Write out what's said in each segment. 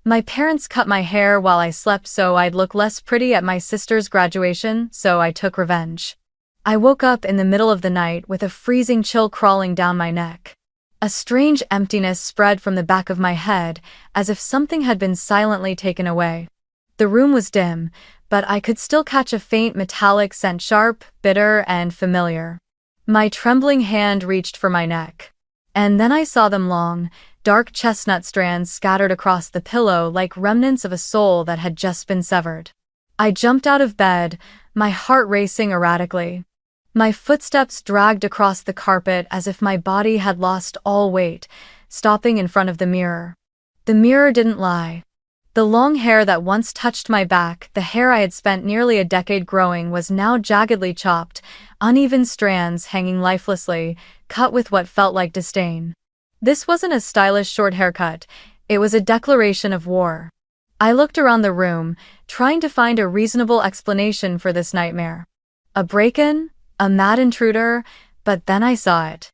My parents cut my hair while I slept so I'd look less pretty at my sister's graduation, so I took revenge. I woke up in the middle of the night with a freezing chill crawling down my neck. A strange emptiness spread from the back of my head, as if something had been silently taken away. The room was dim, but I could still catch a faint metallic scent, sharp, bitter, and familiar. My trembling hand reached for my neck. And then I saw them long, dark chestnut strands scattered across the pillow like remnants of a soul that had just been severed. I jumped out of bed, my heart racing erratically. My footsteps dragged across the carpet as if my body had lost all weight, stopping in front of the mirror. The mirror didn't lie. The long hair that once touched my back, the hair I had spent nearly a decade growing, was now jaggedly chopped, uneven strands hanging lifelessly, cut with what felt like disdain. This wasn't a stylish short haircut, it was a declaration of war. I looked around the room, trying to find a reasonable explanation for this nightmare. A break-in? A mad intruder? But then I saw it.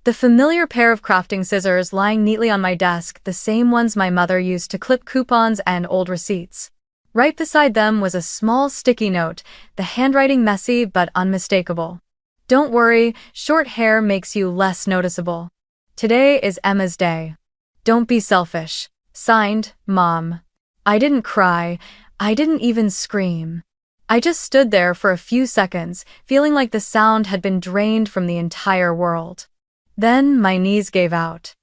The familiar pair of crafting scissors lying neatly on my desk, the same ones my mother used to clip coupons and old receipts. Right beside them was a small sticky note, the handwriting messy but unmistakable. "Don't worry, short hair makes you less noticeable. Today is Emma's day. Don't be selfish. Signed, Mom." I didn't cry. I didn't even scream. I just stood there for a few seconds, feeling like the sound had been drained from the entire world. Then my knees gave out.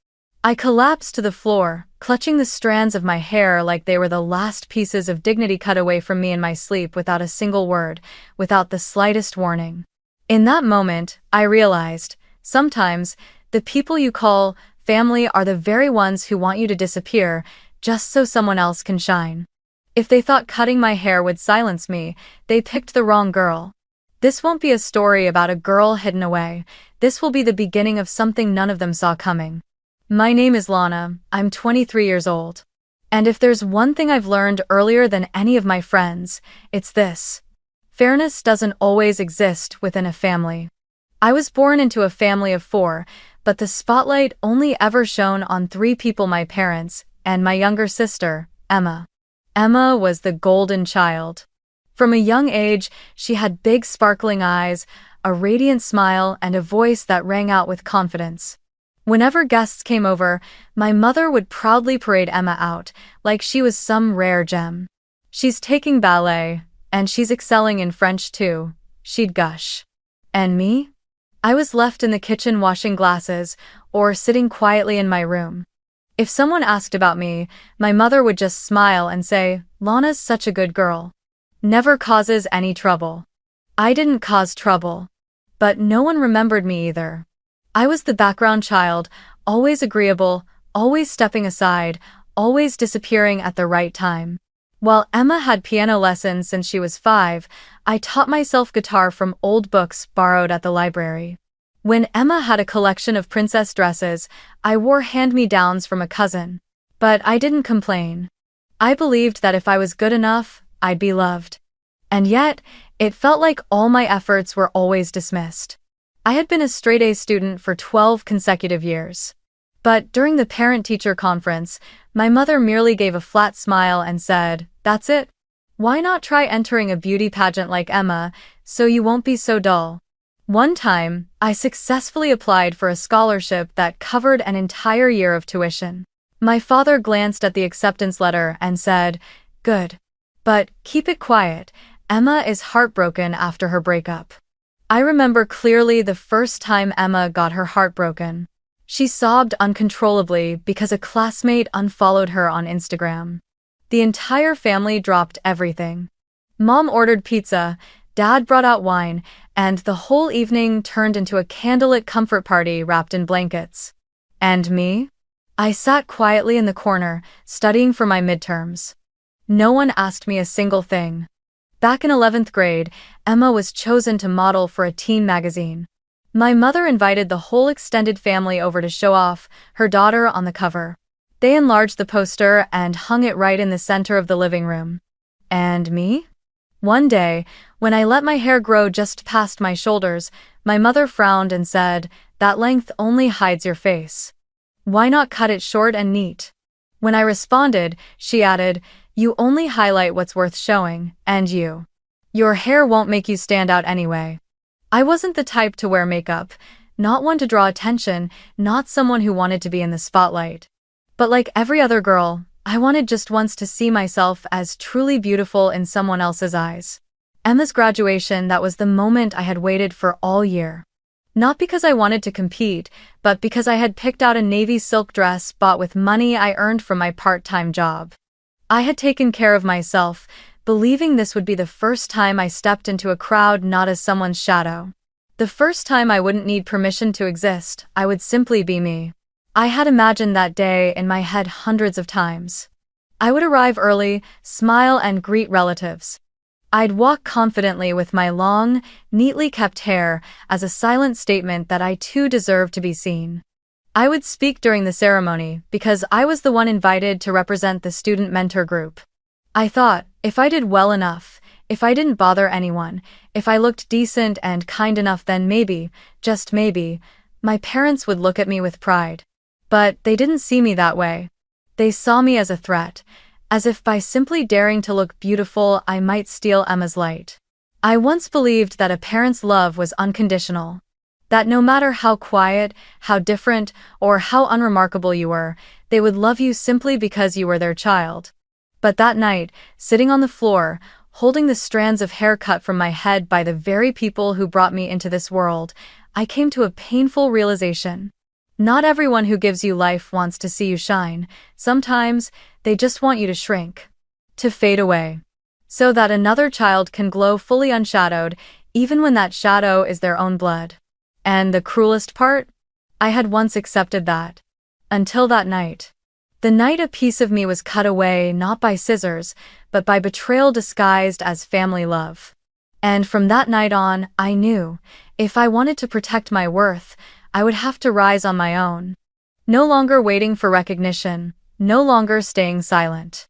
I collapsed to the floor, clutching the strands of my hair like they were the last pieces of dignity cut away from me in my sleep, without a single word, without the slightest warning. In that moment, I realized, sometimes, the people you call family are the very ones who want you to disappear, just so someone else can shine. If they thought cutting my hair would silence me, they picked the wrong girl. This won't be a story about a girl hidden away. This will be the beginning of something none of them saw coming. My name is Lana, I'm 23 years old. And if there's one thing I've learned earlier than any of my friends, it's this. Fairness doesn't always exist within a family. I was born into a family of 4, but the spotlight only ever shone on 3 people: my parents, and my younger sister, Emma. Emma was the golden child. From a young age, she had big sparkling eyes, a radiant smile, and a voice that rang out with confidence. Whenever guests came over, my mother would proudly parade Emma out, like she was some rare gem. "She's taking ballet, and she's excelling in French too," she'd gush. And me? I was left in the kitchen washing glasses, or sitting quietly in my room. If someone asked about me, my mother would just smile and say, "Lana's such a good girl. Never causes any trouble." I didn't cause trouble. But no one remembered me either. I was the background child, always agreeable, always stepping aside, always disappearing at the right time. While Emma had piano lessons since she was 5, I taught myself guitar from old books borrowed at the library. When Emma had a collection of princess dresses, I wore hand-me-downs from a cousin. But I didn't complain. I believed that if I was good enough, I'd be loved. And yet, it felt like all my efforts were always dismissed. I had been a straight-A student for 12 consecutive years. But during the parent-teacher conference, my mother merely gave a flat smile and said, "That's it? Why not try entering a beauty pageant like Emma, so you won't be so dull?" One time, I successfully applied for a scholarship that covered an entire year of tuition. My father glanced at the acceptance letter and said, "Good. But keep it quiet. Emma is heartbroken after her breakup." I remember clearly the first time Emma got her heart broken. She sobbed uncontrollably because a classmate unfollowed her on Instagram. The entire family dropped everything. Mom ordered pizza, Dad brought out wine, and the whole evening turned into a candlelit comfort party wrapped in blankets. And me? I sat quietly in the corner, studying for my midterms. No one asked me a single thing. Back in 11th grade, Emma was chosen to model for a teen magazine. My mother invited the whole extended family over to show off, her daughter on the cover. They enlarged the poster and hung it right in the center of the living room. And me? One day, when I let my hair grow just past my shoulders, my mother frowned and said, "That length only hides your face. Why not cut it short and neat?" When I responded, she added, "You only highlight what's worth showing, and your hair won't make you stand out anyway." I wasn't the type to wear makeup, not one to draw attention, not someone who wanted to be in the spotlight. But like every other girl, I wanted just once to see myself as truly beautiful in someone else's eyes. Emma's graduation, that was the moment I had waited for all year. Not because I wanted to compete, but because I had picked out a navy silk dress bought with money I earned from my part-time job. I had taken care of myself, believing this would be the first time I stepped into a crowd not as someone's shadow. The first time I wouldn't need permission to exist, I would simply be me. I had imagined that day in my head hundreds of times. I would arrive early, smile and greet relatives. I'd walk confidently with my long, neatly kept hair as a silent statement that I too deserved to be seen. I would speak during the ceremony because I was the one invited to represent the student mentor group. I thought, if I did well enough, if I didn't bother anyone, if I looked decent and kind enough, then maybe, just maybe, my parents would look at me with pride. But they didn't see me that way. They saw me as a threat, as if by simply daring to look beautiful I might steal Emma's light. I once believed that a parent's love was unconditional. That no matter how quiet, how different, or how unremarkable you were, they would love you simply because you were their child. But that night, sitting on the floor, holding the strands of hair cut from my head by the very people who brought me into this world, I came to a painful realization. Not everyone who gives you life wants to see you shine. Sometimes, they just want you to shrink, to fade away, so that another child can glow fully unshadowed, even when that shadow is their own blood. And the cruelest part? I had once accepted that. Until that night. The night a piece of me was cut away not by scissors, but by betrayal disguised as family love. And from that night on, I knew, if I wanted to protect my worth, I would have to rise on my own. No longer waiting for recognition, no longer staying silent.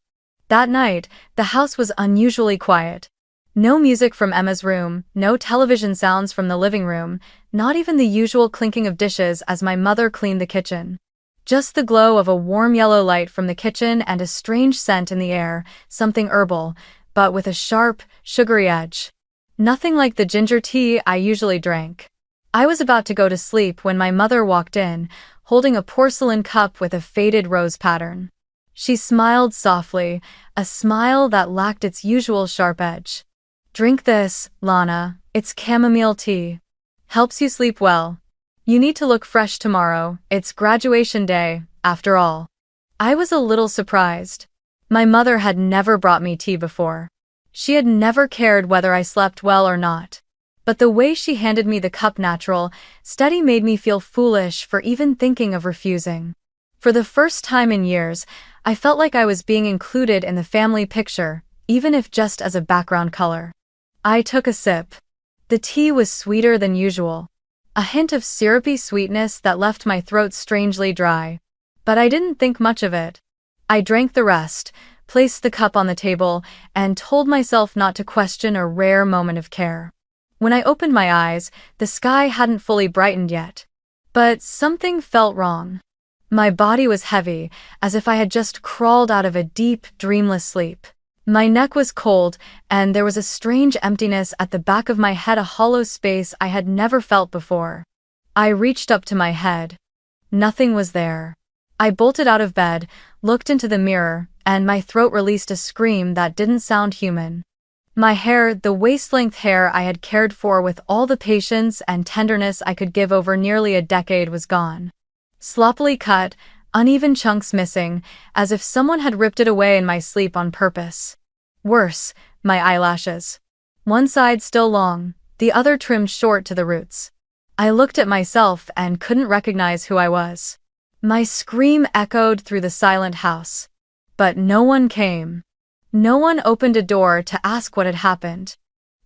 That night, the house was unusually quiet. No music from Emma's room, no television sounds from the living room, not even the usual clinking of dishes as my mother cleaned the kitchen. Just the glow of a warm yellow light from the kitchen and a strange scent in the air, something herbal, but with a sharp, sugary edge. Nothing like the ginger tea I usually drank. I was about to go to sleep when my mother walked in, holding a porcelain cup with a faded rose pattern. She smiled softly, a smile that lacked its usual sharp edge. "Drink this, Lana, it's chamomile tea. Helps you sleep well. You need to look fresh tomorrow, it's graduation day, after all." I was a little surprised. My mother had never brought me tea before. She had never cared whether I slept well or not. But the way she handed me the cup natural, steady made me feel foolish for even thinking of refusing. For the first time in years, I felt like I was being included in the family picture, even if just as a background color. I took a sip. The tea was sweeter than usual. A hint of syrupy sweetness that left my throat strangely dry. But I didn't think much of it. I drank the rest, placed the cup on the table, and told myself not to question a rare moment of care. When I opened my eyes, the sky hadn't fully brightened yet. But something felt wrong. My body was heavy, as if I had just crawled out of a deep, dreamless sleep. My neck was cold, and there was a strange emptiness at the back of my head, a hollow space I had never felt before. I reached up to my head. Nothing was there. I bolted out of bed, looked into the mirror, and my throat released a scream that didn't sound human. My hair, the waist-length hair I had cared for with all the patience and tenderness I could give over nearly a decade, was gone. Sloppily cut, uneven chunks missing, as if someone had ripped it away in my sleep on purpose. Worse, my eyelashes. One side still long, the other trimmed short to the roots. I looked at myself and couldn't recognize who I was. My scream echoed through the silent house. But no one came. No one opened a door to ask what had happened.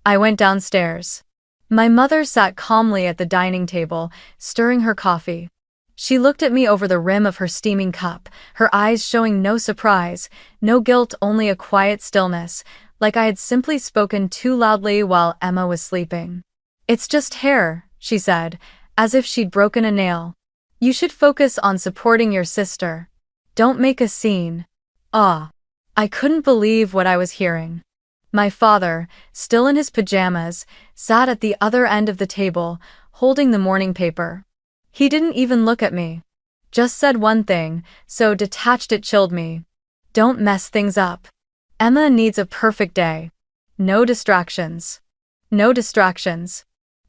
I went downstairs. My mother sat calmly at the dining table, stirring her coffee. She looked at me over the rim of her steaming cup, her eyes showing no surprise, no guilt, only a quiet stillness, like I had simply spoken too loudly while Emma was sleeping. "It's just hair," she said, as if she'd broken a nail. "You should focus on supporting your sister." Don't make a scene. Ah. I couldn't believe what I was hearing. My father, still in his pajamas, sat at the other end of the table, holding the morning paper. He didn't even look at me. Just said one thing, so detached it chilled me. Don't mess things up. Emma needs a perfect day. No distractions. No distractions.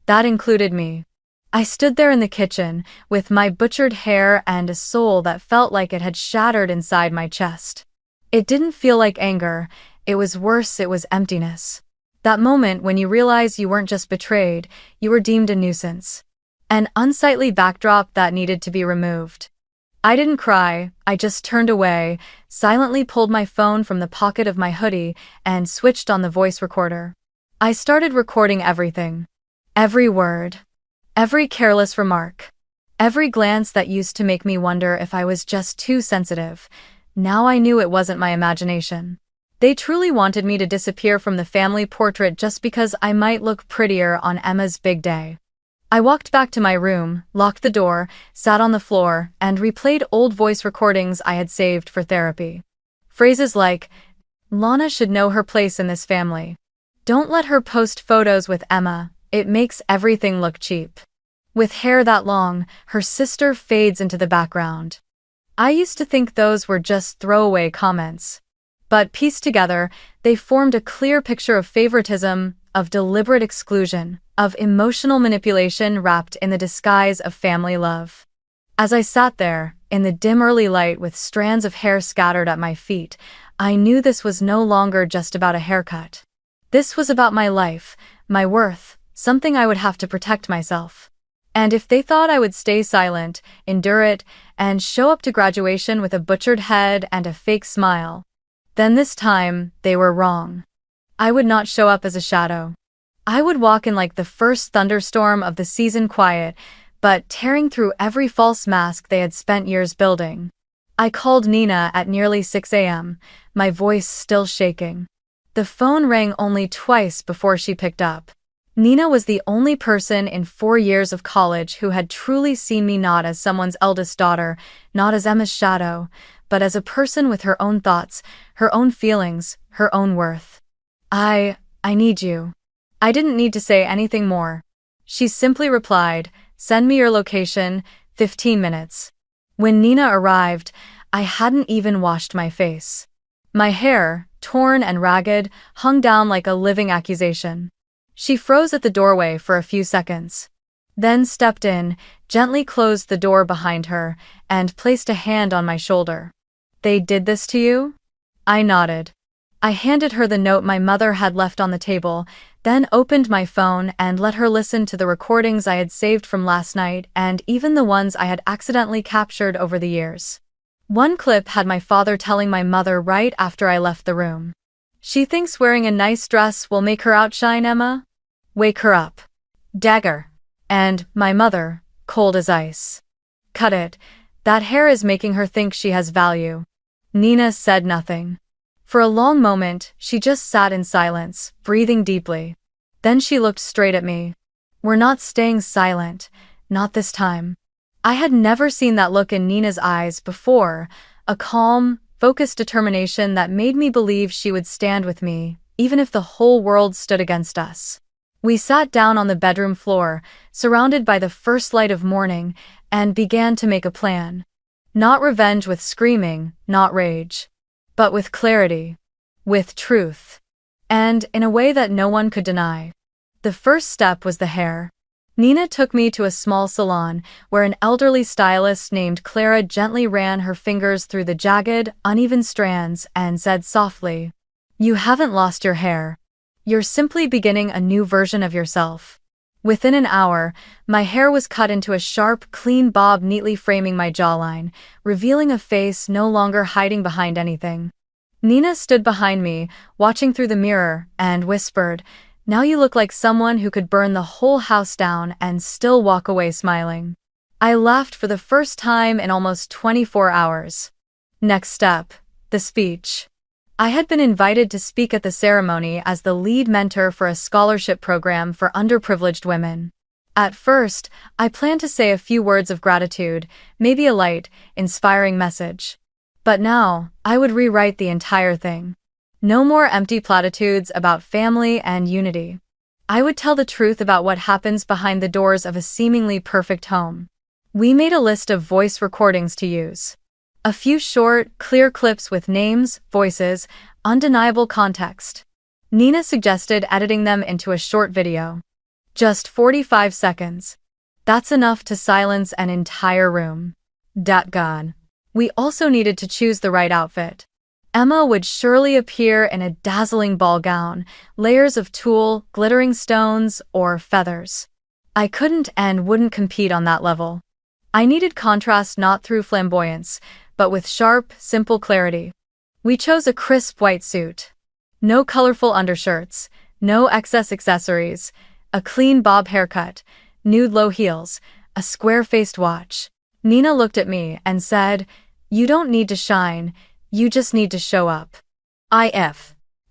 That included me. I stood there in the kitchen, with my butchered hair and a soul that felt like it had shattered inside my chest. It didn't feel like anger, it was worse, it was emptiness. That moment when you realize you weren't just betrayed, you were deemed a nuisance. An unsightly backdrop that needed to be removed. I didn't cry, I just turned away, silently pulled my phone from the pocket of my hoodie, and switched on the voice recorder. I started recording everything. Every word. Every careless remark. Every glance that used to make me wonder if I was just too sensitive. Now I knew it wasn't my imagination. They truly wanted me to disappear from the family portrait just because I might look prettier on Emma's big day. I walked back to my room, locked the door, sat on the floor, and replayed old voice recordings I had saved for therapy. Phrases like, "Lana should know her place in this family. Don't let her post photos with Emma, it makes everything look cheap. With hair that long, her sister fades into the background." I used to think those were just throwaway comments. But pieced together, they formed a clear picture of favoritism, of deliberate exclusion, of emotional manipulation wrapped in the disguise of family love. As I sat there, in the dim early light with strands of hair scattered at my feet, I knew this was no longer just about a haircut. This was about my life, my worth, something I would have to protect myself. And if they thought I would stay silent, endure it, and show up to graduation with a butchered head and a fake smile, then this time, they were wrong. I would not show up as a shadow. I would walk in like the first thunderstorm of the season, quiet, but tearing through every false mask they had spent years building. I called Nina at nearly 6 a.m., my voice still shaking. The phone rang only twice before she picked up. Nina was the only person in 4 years of college who had truly seen me not as someone's eldest daughter, not as Emma's shadow, but as a person with her own thoughts, her own feelings, her own worth. I need you. I didn't need to say anything more. She simply replied, "Send me your location, 15 minutes. When Nina arrived, I hadn't even washed my face. My hair, torn and ragged, hung down like a living accusation. She froze at the doorway for a few seconds. Then stepped in, gently closed the door behind her, and placed a hand on my shoulder. "They did this to you?" I nodded. I handed her the note my mother had left on the table, then opened my phone and let her listen to the recordings I had saved from last night and even the ones I had accidentally captured over the years. One clip had my father telling my mother right after I left the room, "She thinks wearing a nice dress will make her outshine Emma? Wake her up." Dagger. And my mother, cold as ice. "Cut it. That hair is making her think she has value." Nina said nothing. For a long moment, she just sat in silence, breathing deeply. Then she looked straight at me. "We're not staying silent, not this time." I had never seen that look in Nina's eyes before, a calm, focused determination that made me believe she would stand with me, even if the whole world stood against us. We sat down on the bedroom floor, surrounded by the first light of morning, and began to make a plan. Not revenge with screaming, not rage. But with clarity. With truth. And in a way that no one could deny. The first step was the hair. Nina took me to a small salon, where an elderly stylist named Clara gently ran her fingers through the jagged, uneven strands and said softly, "You haven't lost your hair. You're simply beginning a new version of yourself." Within an hour, my hair was cut into a sharp, clean bob neatly framing my jawline, revealing a face no longer hiding behind anything. Nina stood behind me, watching through the mirror, and whispered, "Now you look like someone who could burn the whole house down and still walk away smiling." I laughed for the first time in almost 24 hours. Next step, the speech. I had been invited to speak at the ceremony as the lead mentor for a scholarship program for underprivileged women. At first, I planned to say a few words of gratitude, maybe a light, inspiring message. But now, I would rewrite the entire thing. No more empty platitudes about family and unity. I would tell the truth about what happens behind the doors of a seemingly perfect home. We made a list of voice recordings to use. A few short, clear clips with names, voices, undeniable context. Nina suggested editing them into a short video. Just 45 seconds. That's enough to silence an entire room. God. We also needed to choose the right outfit. Emma would surely appear in a dazzling ball gown, layers of tulle, glittering stones, or feathers. I couldn't and wouldn't compete on that level. I needed contrast not through flamboyance, but with sharp, simple clarity. We chose a crisp white suit. No colorful undershirts, no excess accessories, a clean bob haircut, nude low heels, a square-faced watch. Nina looked at me and said, "You don't need to shine, you just need to show up."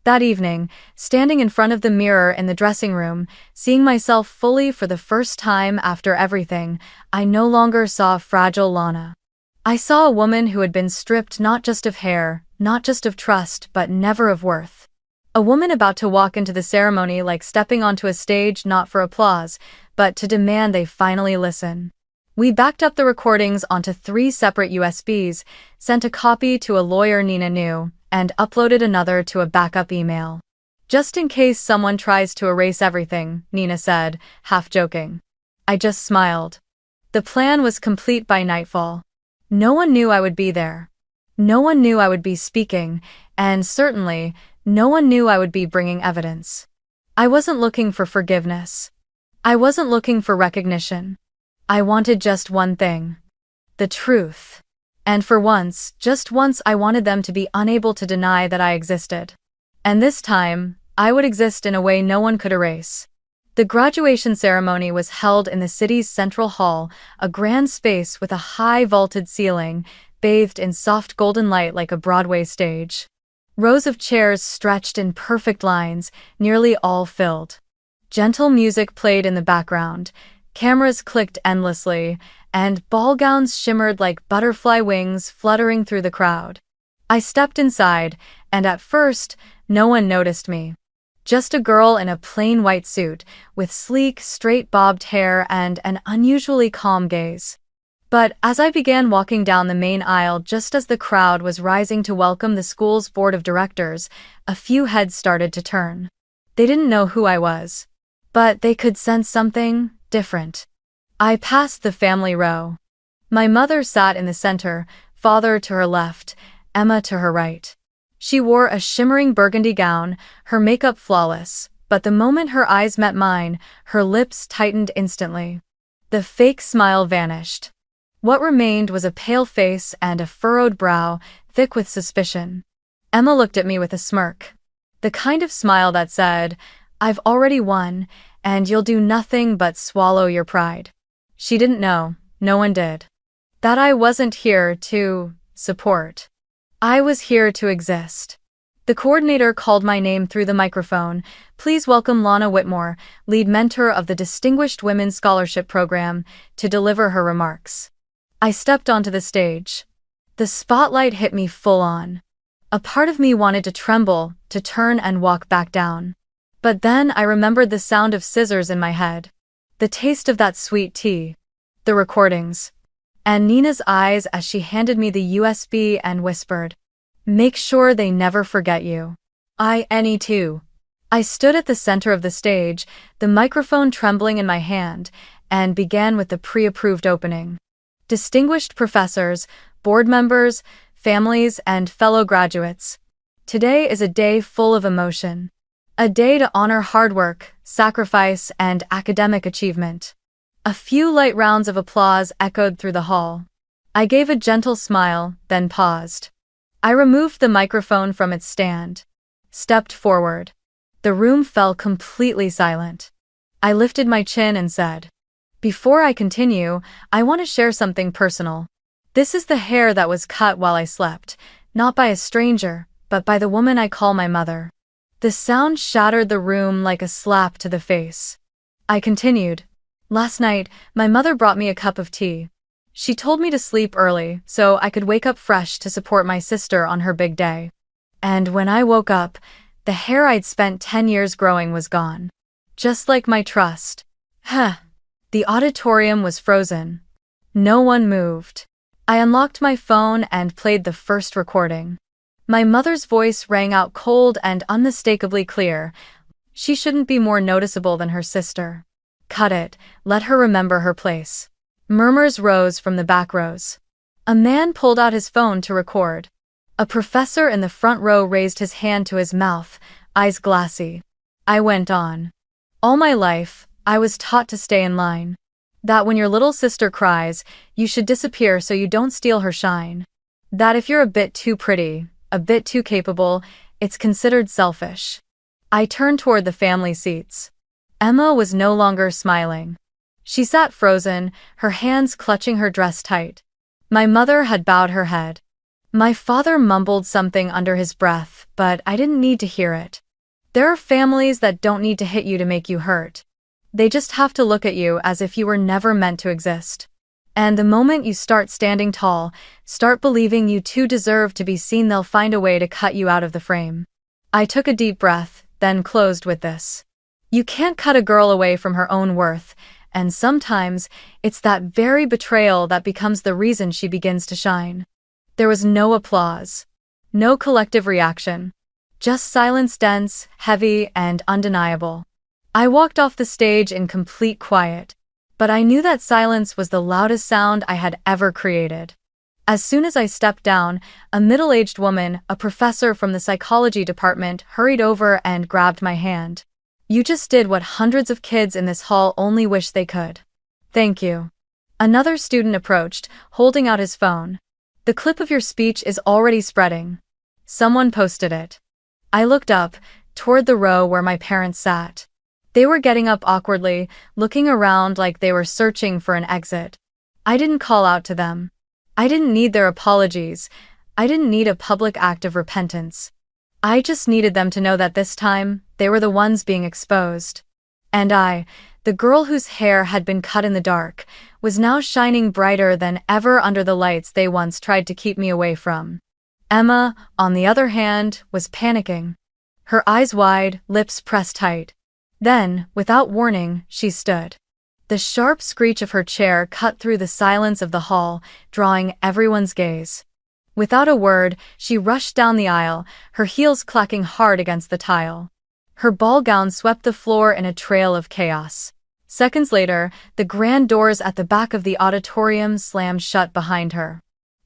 That evening, standing in front of the mirror in the dressing room, seeing myself fully for the first time after everything, I no longer saw fragile Lana. I saw a woman who had been stripped not just of hair, not just of trust, but never of worth. A woman about to walk into the ceremony like stepping onto a stage not for applause, but to demand they finally listen. We backed up the recordings onto 3 separate USBs, sent a copy to a lawyer Nina knew, and uploaded another to a backup email. "Just in case someone tries to erase everything," Nina said, half joking. I just smiled. The plan was complete by nightfall. No one knew I would be there. No one knew I would be speaking, and certainly, no one knew I would be bringing evidence. I wasn't looking for forgiveness. I wasn't looking for recognition. I wanted just one thing. The truth. And for once, just once, I wanted them to be unable to deny that I existed. And this time, I would exist in a way no one could erase. The graduation ceremony was held in the city's central hall, a grand space with a high vaulted ceiling, bathed in soft golden light like a Broadway stage. Rows of chairs stretched in perfect lines, nearly all filled. Gentle music played in the background, cameras clicked endlessly, and ball gowns shimmered like butterfly wings fluttering through the crowd. I stepped inside, and at first, no one noticed me. Just a girl in a plain white suit, with sleek, straight-bobbed hair and an unusually calm gaze. But as I began walking down the main aisle just as the crowd was rising to welcome the school's board of directors, a few heads started to turn. They didn't know who I was, but they could sense something different. I passed the family row. My mother sat in the center, father to her left, Emma to her right. She wore a shimmering burgundy gown, her makeup flawless, but the moment her eyes met mine, her lips tightened instantly. The fake smile vanished. What remained was a pale face and a furrowed brow, thick with suspicion. Emma looked at me with a smirk. The kind of smile that said, "I've already won, and you'll do nothing but swallow your pride." She didn't know, no one did, that I wasn't here to support. I was here to exist. The coordinator called my name through the microphone. "Please welcome Lana Whitmore, lead mentor of the Distinguished Women's Scholarship Program, to deliver her remarks." I stepped onto the stage. The spotlight hit me full on. A part of me wanted to tremble, to turn and walk back down. But then I remembered the sound of scissors in my head. The taste of that sweet tea. The recordings. And Nina's eyes as she handed me the USB and whispered, "Make sure they never forget you." I stood at the center of the stage, the microphone trembling in my hand, and began with the pre-approved opening. Distinguished professors, board members, families, and fellow graduates. Today is a day full of emotion. A day to honor hard work, sacrifice, and academic achievement. A few light rounds of applause echoed through the hall. I gave a gentle smile, then paused. I removed the microphone from its stand. Stepped forward. The room fell completely silent. I lifted my chin and said, "Before I continue, I want to share something personal. This is the hair that was cut while I slept, not by a stranger, but by the woman I call my mother." The sound shattered the room like a slap to the face. I continued, "Last night, my mother brought me a cup of tea. She told me to sleep early so I could wake up fresh to support my sister on her big day. And when I woke up, the hair I'd spent 10 years growing was gone. Just like my trust. Huh. The auditorium was frozen. No one moved. I unlocked my phone and played the first recording. My mother's voice rang out cold and unmistakably clear. She shouldn't be more noticeable than her sister. Cut it, let her remember her place. Murmurs rose from the back rows. A man pulled out his phone to record. A professor in the front row raised his hand to his mouth, eyes glassy. I went on. All my life, I was taught to stay in line. That when your little sister cries, you should disappear so you don't steal her shine. That if you're a bit too pretty, a bit too capable, it's considered selfish. I turned toward the family seats. Emma was no longer smiling. She sat frozen, her hands clutching her dress tight. My mother had bowed her head. My father mumbled something under his breath, but I didn't need to hear it. There are families that don't need to hit you to make you hurt. They just have to look at you as if you were never meant to exist. And the moment you start standing tall, start believing you too deserve to be seen, they'll find a way to cut you out of the frame. I took a deep breath, then closed with this. You can't cut a girl away from her own worth, and sometimes it's that very betrayal that becomes the reason she begins to shine. There was no applause. No collective reaction. Just silence, dense, heavy, and undeniable. I walked off the stage in complete quiet. But I knew that silence was the loudest sound I had ever created. As soon as I stepped down, a middle-aged woman, a professor from the psychology department, hurried over and grabbed my hand. You just did what hundreds of kids in this hall only wish they could. Thank you. Another student approached, holding out his phone. The clip of your speech is already spreading. Someone posted it. I looked up, toward the row where my parents sat. They were getting up awkwardly, looking around like they were searching for an exit. I didn't call out to them. I didn't need their apologies. I didn't need a public act of repentance. I just needed them to know that this time, they were the ones being exposed. And I, the girl whose hair had been cut in the dark, was now shining brighter than ever under the lights they once tried to keep me away from. Emma, on the other hand, was panicking. Her eyes wide, lips pressed tight. Then, without warning, she stood. The sharp screech of her chair cut through the silence of the hall, drawing everyone's gaze. Without a word, she rushed down the aisle, her heels clacking hard against the tile. Her ball gown swept the floor in a trail of chaos. Seconds later, the grand doors at the back of the auditorium slammed shut behind her.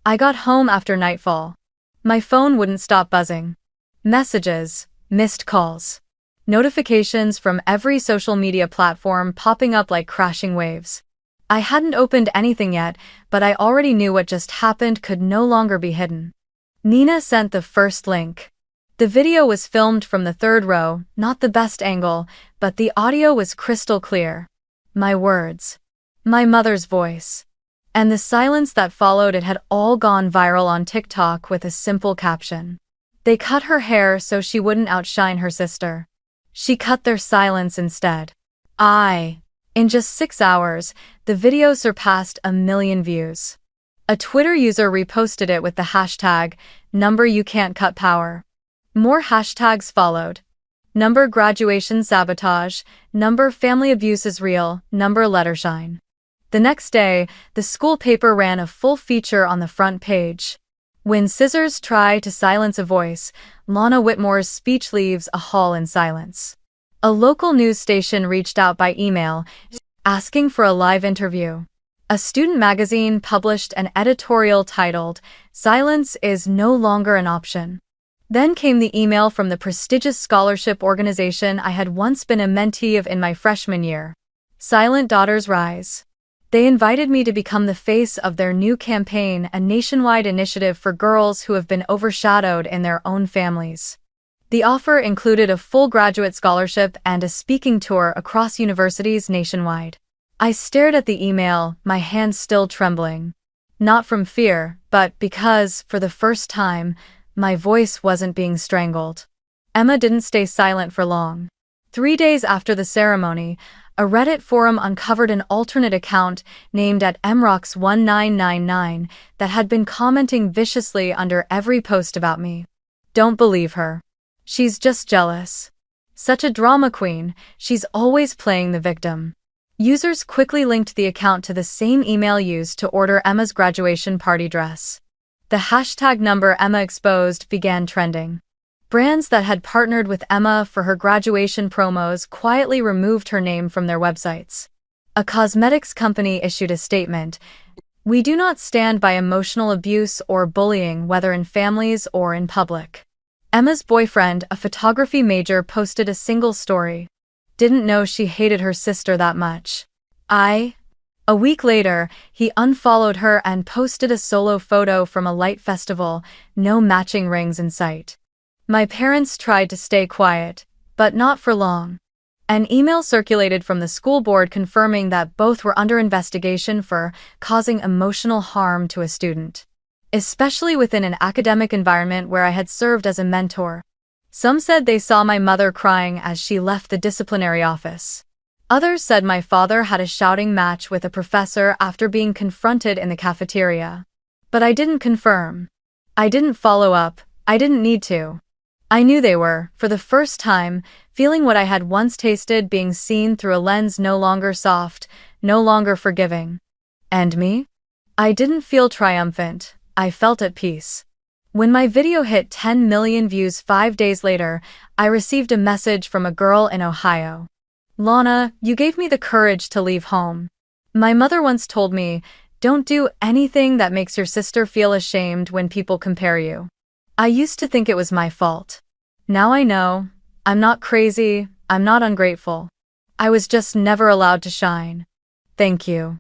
I got home after nightfall. My phone wouldn't stop buzzing. Messages, missed calls. Notifications from every social media platform popping up like crashing waves. I hadn't opened anything yet, but I already knew what just happened could no longer be hidden. Nina sent the first link. The video was filmed from the third row, not the best angle, but the audio was crystal clear. My words. My mother's voice. And the silence that followed it had all gone viral on TikTok with a simple caption. They cut her hair so she wouldn't outshine her sister. She cut their silence instead. In just 6 hours, the video surpassed 1 million views. A Twitter user reposted it with the hashtag, #YouCan'tCutPower. More hashtags followed. #graduation sabotage, #family abuse is real, #lettershine. The next day, the school paper ran a full feature on the front page. When scissors try to silence a voice, Lana Whitmore's speech leaves a hall in silence. A local news station reached out by email, asking for a live interview. A student magazine published an editorial titled, "Silence is no longer an option." Then came the email from the prestigious scholarship organization I had once been a mentee of in my freshman year. Silent Daughters Rise. They invited me to become the face of their new campaign, a nationwide initiative for girls who have been overshadowed in their own families. The offer included a full graduate scholarship and a speaking tour across universities nationwide. I stared at the email, my hands still trembling. Not from fear, but because, for the first time, my voice wasn't being strangled. Emma didn't stay silent for long. 3 days after the ceremony, A Reddit forum uncovered an alternate account named at mrocks1999 that had been commenting viciously under every post about me. Don't believe her. She's just jealous. Such a drama queen, she's always playing the victim. Users quickly linked the account to the same email used to order Emma's graduation party dress. The hashtag number Emma exposed began trending. Brands that had partnered with Emma for her graduation promos quietly removed her name from their websites. A cosmetics company issued a statement: "We do not stand by emotional abuse or bullying, whether in families or in public." Emma's boyfriend, a photography major, posted a single story. "Didn't know she hated her sister that much. A week later, he unfollowed her and posted a solo photo from a light festival, no matching rings in sight. My parents tried to stay quiet, but not for long. An email circulated from the school board confirming that both were under investigation for causing emotional harm to a student, especially within an academic environment where I had served as a mentor. Some said they saw my mother crying as she left the disciplinary office. Others said my father had a shouting match with a professor after being confronted in the cafeteria. But I didn't confirm. I didn't follow up. I didn't need to. I knew they were, for the first time, feeling what I had once tasted, being seen through a lens no longer soft, no longer forgiving. And me? I didn't feel triumphant. I felt at peace. When my video hit 10 million views 5 days later, I received a message from a girl in Ohio. "Lana, you gave me the courage to leave home. My mother once told me, don't do anything that makes your sister feel ashamed when people compare you. I used to think it was my fault. Now I know. I'm not crazy. I'm not ungrateful. I was just never allowed to shine. Thank you."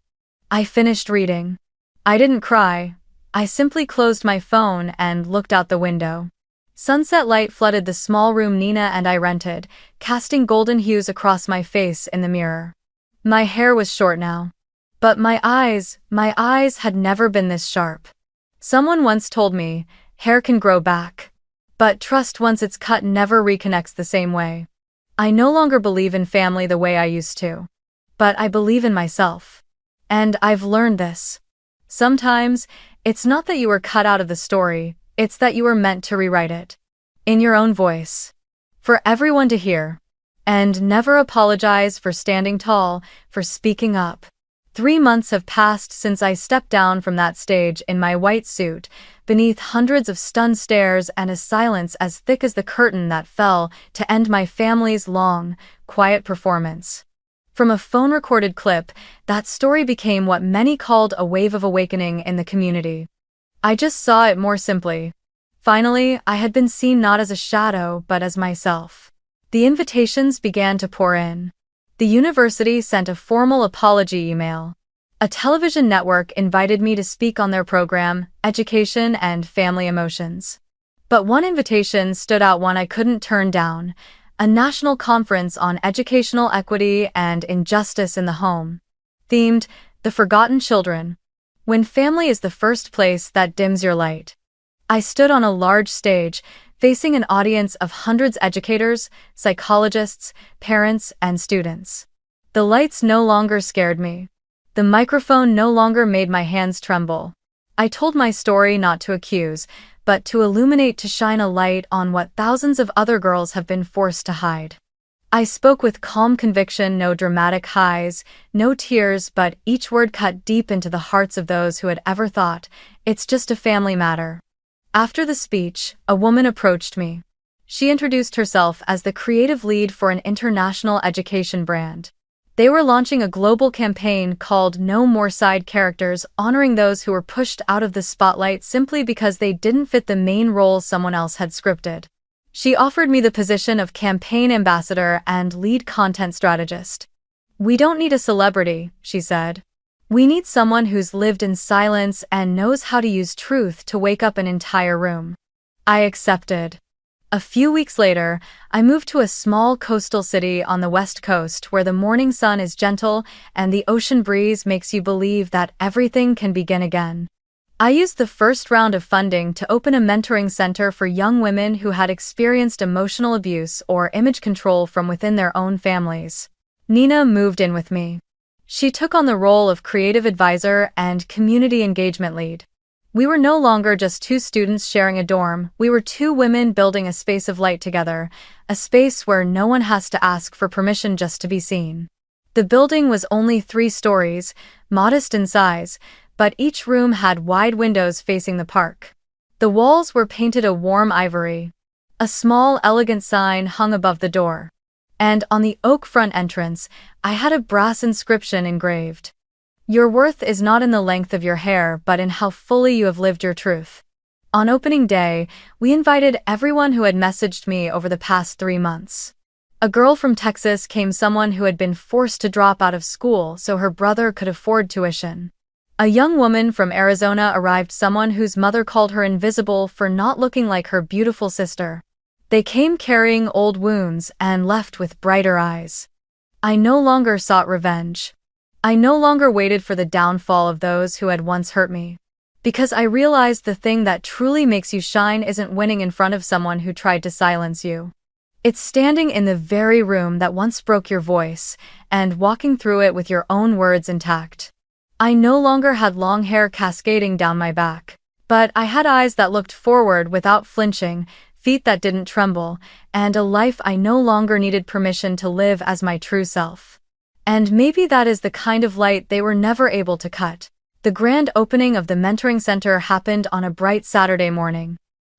I finished reading. I didn't cry. I simply closed my phone and looked out the window. Sunset light flooded the small room Nina and I rented, casting golden hues across my face in the mirror. My hair was short now. But my eyes had never been this sharp. Someone once told me, hair can grow back. But trust once it's cut never reconnects the same way. I no longer believe in family the way I used to. But I believe in myself. And I've learned this. Sometimes, it's not that you were cut out of the story, it's that you were meant to rewrite it. In your own voice. For everyone to hear. And never apologize for standing tall, for speaking up. 3 months have passed since I stepped down from that stage in my white suit, beneath hundreds of stunned stares and a silence as thick as the curtain that fell to end my family's long, quiet performance. From a phone-recorded clip, that story became what many called a wave of awakening in the community. I just saw it more simply. Finally, I had been seen not as a shadow but as myself. The invitations began to pour in. The university sent a formal apology email. A television network invited me to speak on their program, Education and Family Emotions. But one invitation stood out, one I couldn't turn down: a national conference on educational equity and injustice in the home. Themed, The Forgotten Children. When family is the first place that dims your light. I stood on a large stage, facing an audience of hundreds of educators, psychologists, parents, and students. The lights no longer scared me. The microphone no longer made my hands tremble. I told my story not to accuse, but to illuminate, to shine a light on what thousands of other girls have been forced to hide. I spoke with calm conviction, no dramatic highs, no tears, but each word cut deep into the hearts of those who had ever thought, it's just a family matter. After the speech, a woman approached me. She introduced herself as the creative lead for an international education brand. They were launching a global campaign called No More Side Characters, honoring those who were pushed out of the spotlight simply because they didn't fit the main role someone else had scripted. She offered me the position of campaign ambassador and lead content strategist. "We don't need a celebrity," she said. "We need someone who's lived in silence and knows how to use truth to wake up an entire room." I accepted. A few weeks later, I moved to a small coastal city on the West Coast where the morning sun is gentle and the ocean breeze makes you believe that everything can begin again. I used the first round of funding to open a mentoring center for young women who had experienced emotional abuse or image control from within their own families. Nina moved in with me. She took on the role of creative advisor and community engagement lead. We were no longer just two students sharing a dorm, we were two women building a space of light together, a space where no one has to ask for permission just to be seen. The building was only 3 stories, modest in size, but each room had wide windows facing the park. The walls were painted a warm ivory. A small, elegant sign hung above the door. And on the oak front entrance, I had a brass inscription engraved. Your worth is not in the length of your hair but in how fully you have lived your truth. On opening day, we invited everyone who had messaged me over the past 3 months. A girl from Texas came, someone who had been forced to drop out of school so her brother could afford tuition. A young woman from Arizona arrived, someone whose mother called her invisible for not looking like her beautiful sister. They came carrying old wounds and left with brighter eyes. I no longer sought revenge. I no longer waited for the downfall of those who had once hurt me. Because I realized the thing that truly makes you shine isn't winning in front of someone who tried to silence you. It's standing in the very room that once broke your voice and walking through it with your own words intact. I no longer had long hair cascading down my back, but I had eyes that looked forward without flinching, feet that didn't tremble, and a life I no longer needed permission to live as my true self. And maybe that is the kind of light they were never able to cut. The grand opening of the mentoring center happened on a bright Saturday morning.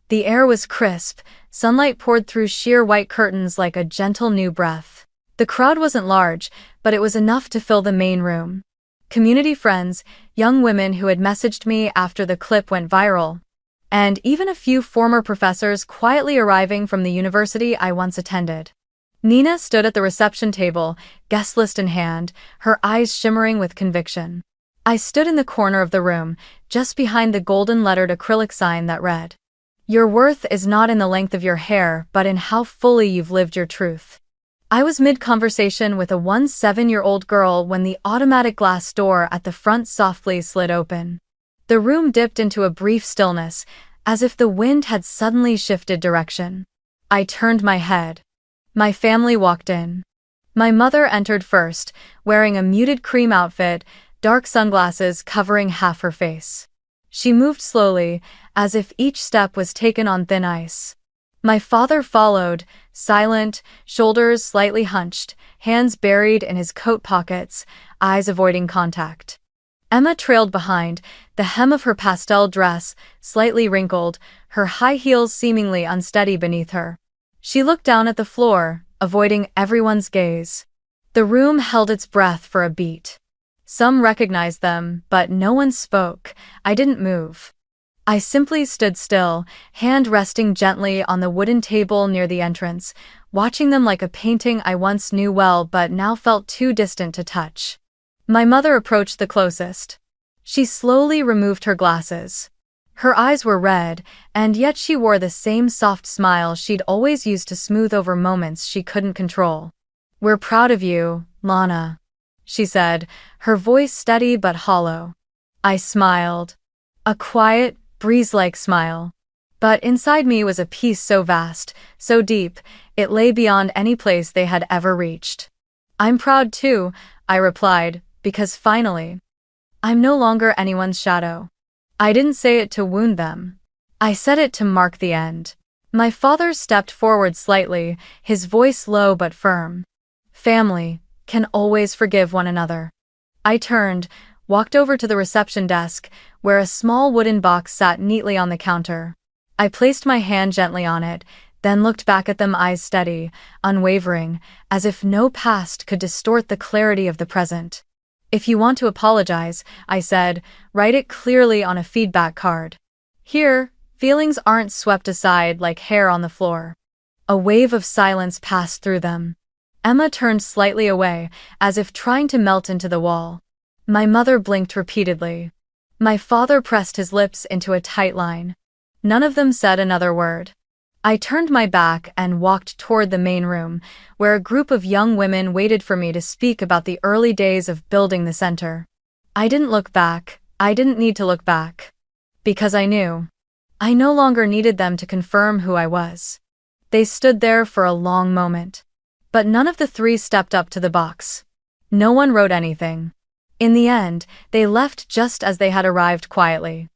The air was crisp, sunlight poured through sheer white curtains like a gentle new breath. The crowd wasn't large, but it was enough to fill the main room. Community friends, young women who had messaged me after the clip went viral, and even a few former professors quietly arriving from the university I once attended. Nina stood at the reception table, guest list in hand, her eyes shimmering with conviction. I stood in the corner of the room, just behind the golden-lettered acrylic sign that read, "Your worth is not in the length of your hair but in how fully you've lived your truth." I was mid-conversation with a 17-year-old girl when the automatic glass door at the front softly slid open. The room dipped into a brief stillness, as if the wind had suddenly shifted direction. I turned my head. My family walked in. My mother entered first, wearing a muted cream outfit, dark sunglasses covering half her face. She moved slowly, as if each step was taken on thin ice. My father followed, silent, shoulders slightly hunched, hands buried in his coat pockets, eyes avoiding contact. Emma trailed behind, the hem of her pastel dress slightly wrinkled, her high heels seemingly unsteady beneath her. She looked down at the floor, avoiding everyone's gaze. The room held its breath for a beat. Some recognized them, but no one spoke. I didn't move. I simply stood still, hand resting gently on the wooden table near the entrance, watching them like a painting I once knew well but now felt too distant to touch. My mother approached the closest. She slowly removed her glasses. Her eyes were red, and yet she wore the same soft smile she'd always used to smooth over moments she couldn't control. "We're proud of you, Lana," she said, her voice steady but hollow. I smiled. A quiet, breeze-like smile. But inside me was a peace so vast, so deep, it lay beyond any place they had ever reached. "I'm proud too," I replied, because finally, I'm no longer anyone's shadow. I didn't say it to wound them. I said it to mark the end. My father stepped forward slightly, his voice low but firm. "Family can always forgive one another." I turned, walked over to the reception desk, where a small wooden box sat neatly on the counter. I placed my hand gently on it, then looked back at them, eyes steady, unwavering, as if no past could distort the clarity of the present. "If you want to apologize," I said, "write it clearly on a feedback card. Here, feelings aren't swept aside like hair on the floor." A wave of silence passed through them. Emma turned slightly away, as if trying to melt into the wall. My mother blinked repeatedly. My father pressed his lips into a tight line. None of them said another word. I turned my back and walked toward the main room, where a group of young women waited for me to speak about the early days of building the center. I didn't look back. I didn't need to look back. Because I knew. I no longer needed them to confirm who I was. They stood there for a long moment. But none of the three stepped up to the box. No one wrote anything. In the end, they left just as they had arrived quietly.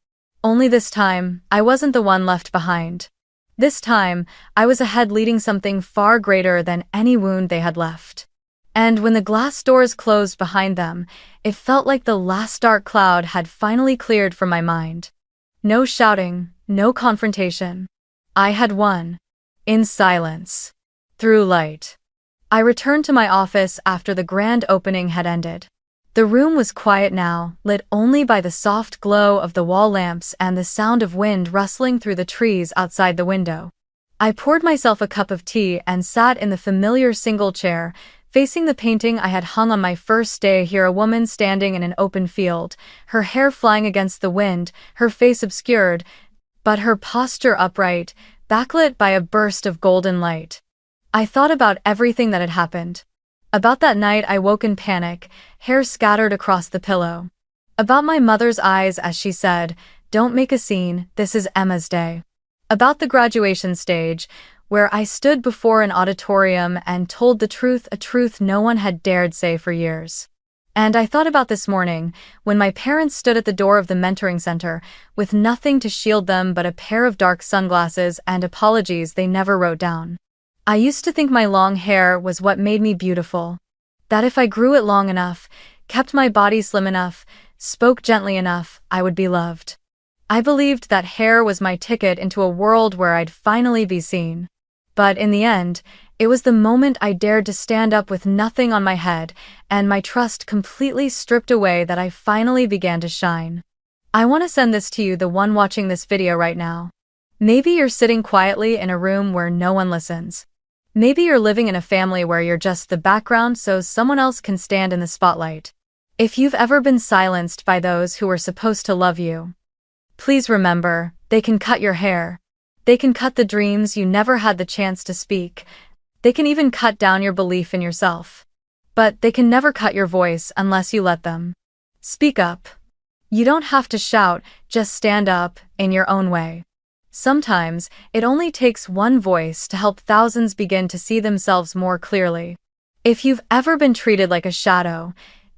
Only this time, I wasn't the one left behind. This time, I was ahead leading something far greater than any wound they had left. And when the glass doors closed behind them, it felt like the last dark cloud had finally cleared from my mind. No shouting, no confrontation. I had won. In silence. Through light. I returned to my office after the grand opening had ended. The room was quiet now, lit only by the soft glow of the wall lamps and the sound of wind rustling through the trees outside the window. I poured myself a cup of tea and sat in the familiar single chair, facing the painting I had hung on my first day here, a woman standing in an open field, her hair flying against the wind, her face obscured, but her posture upright, backlit by a burst of golden light. I thought about everything that had happened. About that night I woke in panic, hair scattered across the pillow. About my mother's eyes as she said, "Don't make a scene, this is Emma's day." About the graduation stage, where I stood before an auditorium and told the truth, a truth no one had dared say for years. And I thought about this morning, when my parents stood at the door of the mentoring center, with nothing to shield them but a pair of dark sunglasses and apologies they never wrote down. I used to think my long hair was what made me beautiful. That if I grew it long enough, kept my body slim enough, spoke gently enough, I would be loved. I believed that hair was my ticket into a world where I'd finally be seen. But in the end, it was the moment I dared to stand up with nothing on my head and my trust completely stripped away that I finally began to shine. I want to send this to you, the one watching this video right now. Maybe you're sitting quietly in a room where no one listens. Maybe you're living in a family where you're just the background so someone else can stand in the spotlight. If you've ever been silenced by those who were supposed to love you, please remember, they can cut your hair. They can cut the dreams you never had the chance to speak. They can even cut down your belief in yourself. But they can never cut your voice unless you let them. Speak up. You don't have to shout, just stand up, in your own way. Sometimes, it only takes one voice to help thousands begin to see themselves more clearly. If you've ever been treated like a shadow,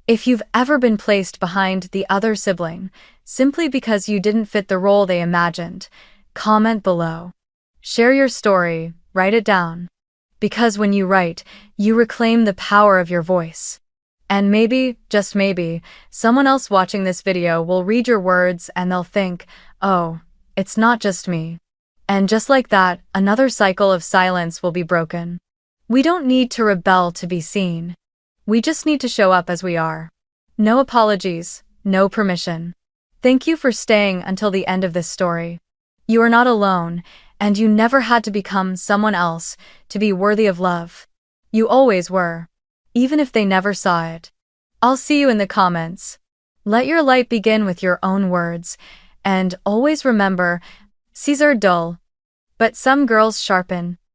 if you've ever been placed behind the other sibling, simply because you didn't fit the role they imagined, comment below. Share your story, write it down. Because when you write, you reclaim the power of your voice. And maybe, just maybe, someone else watching this video will read your words and they'll think, "Oh, it's not just me." And just like that, another cycle of silence will be broken. We don't need to rebel to be seen. We just need to show up as we are. No apologies, no permission. Thank you for staying until the end of this story. You are not alone, and you never had to become someone else to be worthy of love. You always were. Even if they never saw it. I'll see you in the comments. Let your light begin with your own words. And always remember, scissors are dull, but some girls sharpen.